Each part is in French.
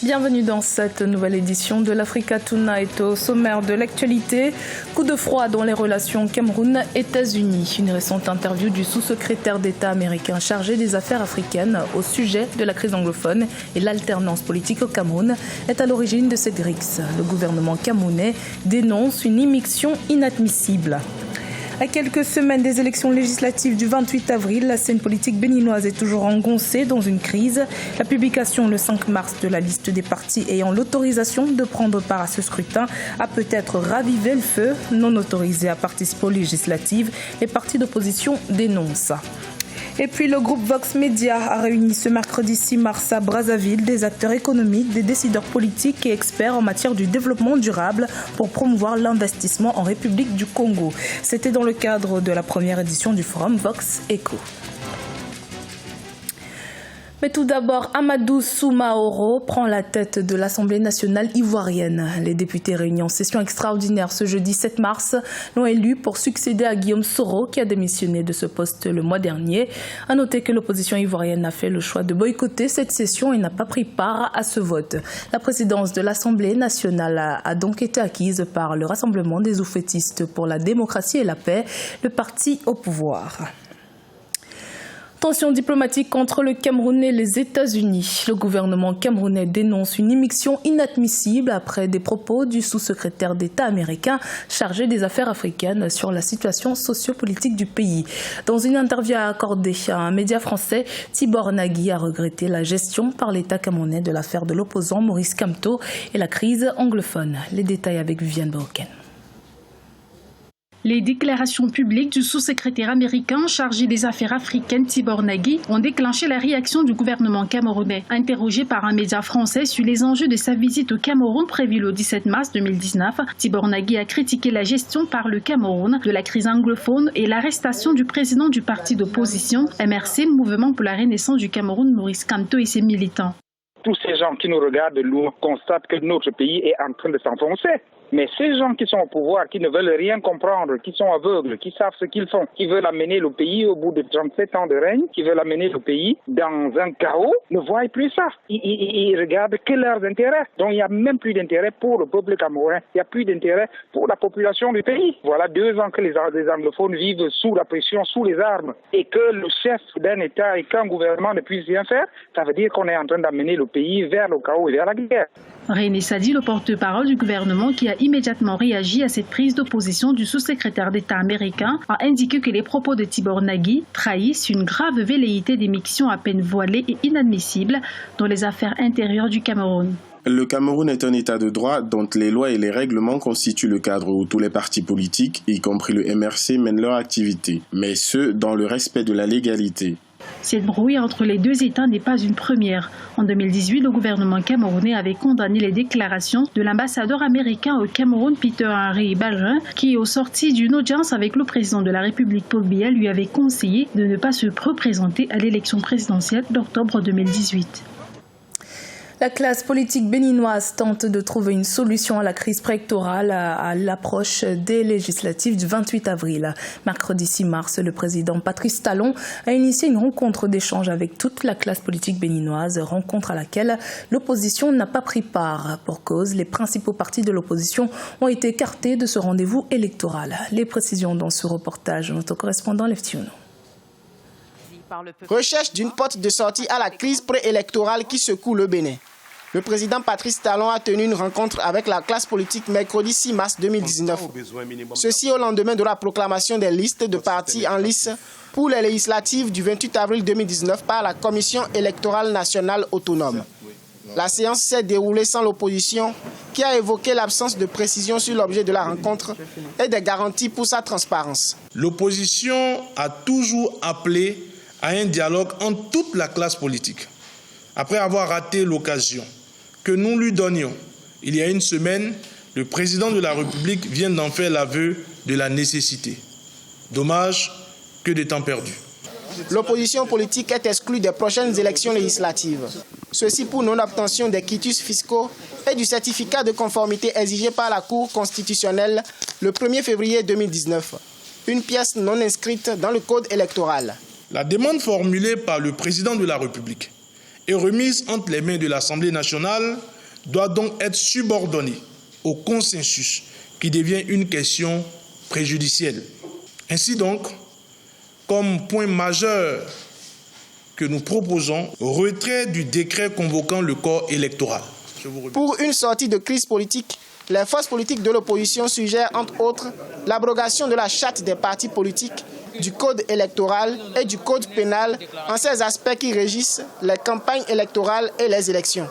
Bienvenue dans cette nouvelle édition de l'Africa Tonight. Au sommaire de l'actualité, coup de froid dans les relations Cameroun-États-Unis. Une récente interview du sous-secrétaire d'État américain chargé des affaires africaines au sujet de la crise anglophone et l'alternance politique au Cameroun est à l'origine de cette rixe. Le gouvernement camerounais dénonce une immixtion inadmissible. À quelques semaines des élections législatives du 28 avril, la scène politique béninoise est toujours engoncée dans une crise. La publication le 5 mars de la liste des partis ayant l'autorisation de prendre part à ce scrutin a peut-être ravivé le feu. Non autorisés à participer aux législatives, les partis d'opposition dénoncent. Et puis le groupe Vox Media a réuni ce mercredi 6 mars à Brazzaville des acteurs économiques, des décideurs politiques et experts en matière du développement durable pour promouvoir l'investissement en République du Congo. C'était dans le cadre de la première édition du forum Vox Eco. Mais tout d'abord, Amadou Soumaoro prend la tête de l'Assemblée nationale ivoirienne. Les députés réunis en session extraordinaire ce jeudi 7 mars l'ont élu pour succéder à Guillaume Soro qui a démissionné de ce poste le mois dernier. À noter que l'opposition ivoirienne a fait le choix de boycotter cette session et n'a pas pris part à ce vote. La présidence de l'Assemblée nationale a donc été acquise par le Rassemblement des oufettistes pour la démocratie et la paix, le parti au pouvoir. Tension diplomatique entre le Cameroun et les États-Unis. Le gouvernement camerounais dénonce une immixtion inadmissible après des propos du sous-secrétaire d'État américain chargé des affaires africaines sur la situation sociopolitique du pays. Dans une interview accordée à un média français, Tibor Nagui a regretté la gestion par l'État camerounais de l'affaire de l'opposant Maurice Kamto et la crise anglophone. Les détails avec Viviane Baoken. Les déclarations publiques du sous-secrétaire américain chargé des affaires africaines Tibor Nagui ont déclenché la réaction du gouvernement camerounais. Interrogé par un média français sur les enjeux de sa visite au Cameroun prévue le 17 mars 2019, Tibor Nagui a critiqué la gestion par le Cameroun de la crise anglophone et l'arrestation du président du parti d'opposition, MRC, Mouvement pour la Renaissance du Cameroun, Maurice Kamto et ses militants. Tous ces gens qui nous regardent, nous constatent que notre pays est en train de s'enfoncer. Mais ces gens qui sont au pouvoir, qui ne veulent rien comprendre, qui sont aveugles, qui savent ce qu'ils font, qui veulent amener le pays au bout de 37 ans de règne, qui veulent amener le pays dans un chaos, ne voient plus ça. Ils regardent que leurs intérêts. Donc il n'y a même plus d'intérêt pour le peuple camerounais. Il n'y a plus d'intérêt pour la population du pays. Voilà 2 ans que les anglophones vivent sous la pression, sous les armes. Et que le chef d'un État et qu'un gouvernement ne puisse rien faire, ça veut dire qu'on est en train d'amener le pays vers le chaos et vers la guerre. René Sadi, le porte-parole du gouvernement qui a immédiatement réagi à cette prise d'opposition du sous-secrétaire d'État américain, a indiqué que les propos de Tibor Nagui trahissent une grave velléité d'émixtion à peine voilée et inadmissible dans les affaires intérieures du Cameroun. Le Cameroun est un État de droit dont les lois et les règlements constituent le cadre où tous les partis politiques, y compris le MRC, mènent leur activité, mais ce, dans le respect de la légalité. Cette brouille entre les deux États n'est pas une première. En 2018, le gouvernement camerounais avait condamné les déclarations de l'ambassadeur américain au Cameroun, Peter Henry Ballerin, qui, au sorti d'une audience avec le président de la République, Paul Biya, lui avait conseillé de ne pas se représenter à l'élection présidentielle d'octobre 2018. La classe politique béninoise tente de trouver une solution à la crise préélectorale à l'approche des législatives du 28 avril. Mercredi 6 mars, le président Patrice Talon a initié une rencontre d'échange avec toute la classe politique béninoise, rencontre à laquelle l'opposition n'a pas pris part. Pour cause, les principaux partis de l'opposition ont été écartés de ce rendez-vous électoral. Les précisions dans ce reportage de notre correspondant Leftiono. Recherche d'une porte de sortie à la crise préélectorale qui secoue le Bénin. Le président Patrice Talon a tenu une rencontre avec la classe politique mercredi 6 mars 2019. Ceci au lendemain de la proclamation des listes de partis en lice pour les législatives du 28 avril 2019 par la Commission électorale nationale autonome. La séance s'est déroulée sans l'opposition qui a évoqué l'absence de précision sur l'objet de la rencontre et des garanties pour sa transparence. L'opposition a toujours appelé à un dialogue entre toute la classe politique. Après avoir raté l'occasion que nous lui donnions, il y a une semaine, le président de la République vient d'en faire l'aveu de la nécessité. Dommage que de temps perdu. L'opposition politique est exclue des prochaines élections législatives. Ceci pour non-obtention des quitus fiscaux et du certificat de conformité exigé par la Cour constitutionnelle le 1er février 2019. Une pièce non inscrite dans le code électoral. La demande formulée par le président de la République est remise entre les mains de l'Assemblée nationale doit donc être subordonné au consensus qui devient une question préjudicielle. Ainsi donc, comme point majeur que nous proposons, retrait du décret convoquant le corps électoral. Pour une sortie de crise politique, les forces politiques de l'opposition suggèrent entre autres l'abrogation de la charte des partis politiques, du code électoral et du code pénal en ces aspects qui régissent les campagnes électorales et les élections.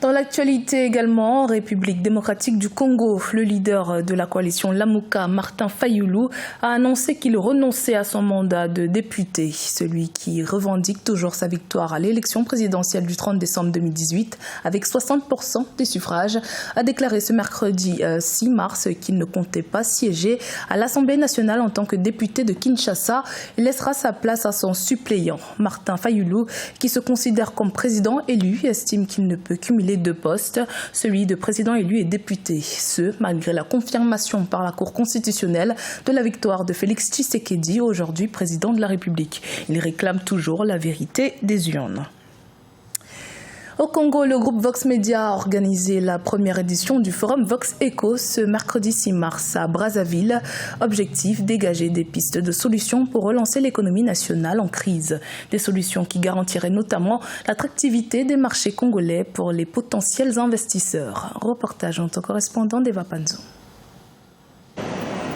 Dans l'actualité également, en République démocratique du Congo, le leader de la coalition Lamuka, Martin Fayulu, a annoncé qu'il renonçait à son mandat de député. Celui qui revendique toujours sa victoire à l'élection présidentielle du 30 décembre 2018 avec 60% des suffrages, a déclaré ce mercredi 6 mars qu'il ne comptait pas siéger à l'Assemblée nationale en tant que député de Kinshasa. Il laissera sa place à son suppléant. Martin Fayulu, qui se considère comme président élu, estime qu'il ne peut cumuler deux postes, celui de président élu et député. Ce, malgré la confirmation par la Cour constitutionnelle de la victoire de Félix Tshisekedi, aujourd'hui président de la République. Il réclame toujours la vérité des urnes. Au Congo, le groupe Vox Media a organisé la première édition du forum Vox Eco ce mercredi 6 mars à Brazzaville. Objectif, dégager des pistes de solutions pour relancer l'économie nationale en crise. Des solutions qui garantiraient notamment l'attractivité des marchés congolais pour les potentiels investisseurs. Reportage en notre correspondant d'Eva Panzo.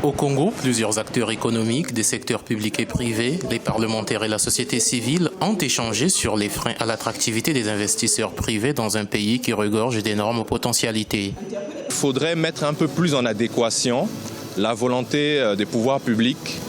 Au Congo, plusieurs acteurs économiques des secteurs publics et privés, les parlementaires et la société civile ont échangé sur les freins à l'attractivité des investisseurs privés dans un pays qui regorge d'énormes potentialités. Il faudrait mettre un peu plus en adéquation la volonté des pouvoirs publics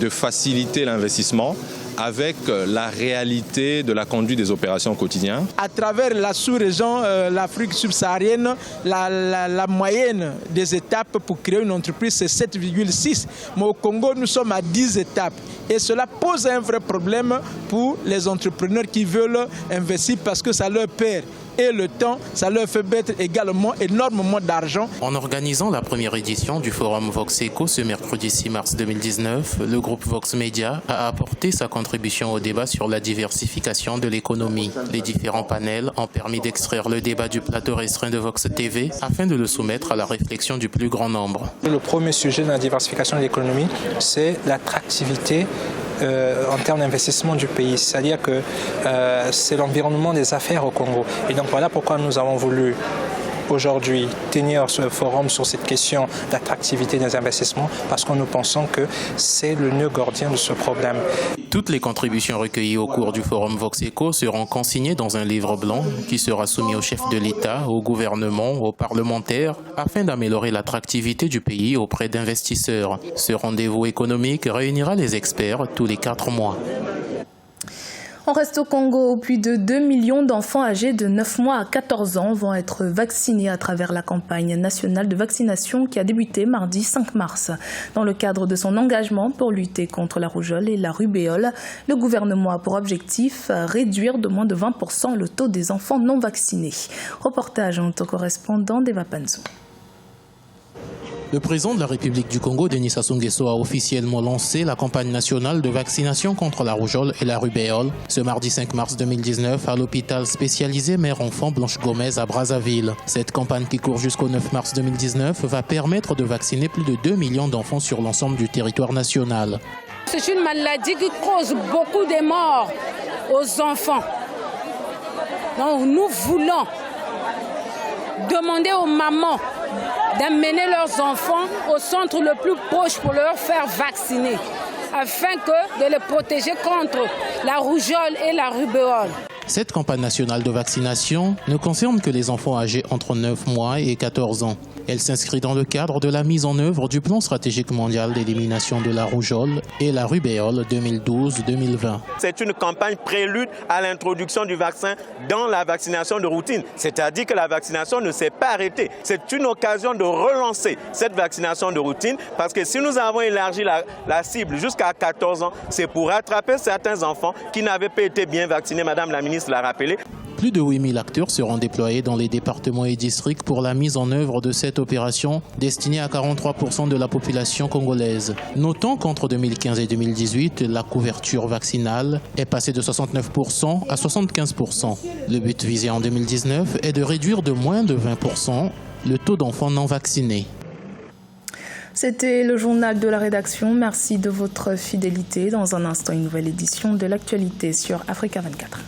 de faciliter l'investissement avec la réalité de la conduite des opérations quotidiennes. À travers la sous-région, l'Afrique subsaharienne, la moyenne des étapes pour créer une entreprise, c'est 7,6. Mais au Congo, nous sommes à 10 étapes. Et cela pose un vrai problème pour les entrepreneurs qui veulent investir parce que ça leur perd. Et le temps, ça leur fait perdre également énormément d'argent. En organisant la première édition du forum Vox Eco ce mercredi 6 mars 2019, le groupe Vox Media a apporté sa contribution au débat sur la diversification de l'économie. Les différents panels ont permis d'extraire le débat du plateau restreint de Vox TV afin de le soumettre à la réflexion du plus grand nombre. Le premier sujet de la diversification de l'économie, c'est l'attractivité en termes d'investissement du pays, c'est-à-dire que c'est l'environnement des affaires au Congo. Et donc voilà pourquoi nous avons voulu aujourd'hui tenir ce forum sur cette question d'attractivité des investissements, parce que nous pensons que c'est le nœud gordien de ce problème. Toutes les contributions recueillies au cours du forum Vox Eco seront consignées dans un livre blanc qui sera soumis au chef de l'État, au gouvernement, aux parlementaires, afin d'améliorer l'attractivité du pays auprès d'investisseurs. Ce rendez-vous économique réunira les experts tous les 4 mois. On reste au Congo, plus de 2 millions d'enfants âgés de 9 mois à 14 ans vont être vaccinés à travers la campagne nationale de vaccination qui a débuté mardi 5 mars. Dans le cadre de son engagement pour lutter contre la rougeole et la rubéole, le gouvernement a pour objectif réduire de moins de 20% le taux des enfants non vaccinés. Reportage en notre correspondant d'Eva Panzo. Le président de la République du Congo, Denis Sassou Nguesso, a officiellement lancé la campagne nationale de vaccination contre la rougeole et la rubéole ce mardi 5 mars 2019 à l'hôpital spécialisé Mère-Enfant Blanche Gomez à Brazzaville. Cette campagne qui court jusqu'au 9 mars 2019 va permettre de vacciner plus de 2 millions d'enfants sur l'ensemble du territoire national. C'est une maladie qui cause beaucoup de morts aux enfants. Donc nous voulons demander aux mamans d'amener leurs enfants au centre le plus proche pour leur faire vacciner, afin de les protéger contre la rougeole et la rubéole. Cette campagne nationale de vaccination ne concerne que les enfants âgés entre 9 mois et 14 ans. Elle s'inscrit dans le cadre de la mise en œuvre du plan stratégique mondial d'élimination de la rougeole et la rubéole 2012-2020. C'est une campagne prélude à l'introduction du vaccin dans la vaccination de routine. C'est-à-dire que la vaccination ne s'est pas arrêtée. C'est une occasion de relancer cette vaccination de routine parce que si nous avons élargi la cible jusqu'à 14 ans, c'est pour rattraper certains enfants qui n'avaient pas été bien vaccinés. Madame la ministre l'a rappelé. Plus de 8000 acteurs seront déployés dans les départements et districts pour la mise en œuvre de cette opération destinée à 43% de la population congolaise. Notons qu'entre 2015 et 2018, la couverture vaccinale est passée de 69% à 75%. Le but visé en 2019 est de réduire de moins de 20% le taux d'enfants non vaccinés. C'était le journal de la rédaction. Merci de votre fidélité. Dans un instant, une nouvelle édition de l'actualité sur Africa 24.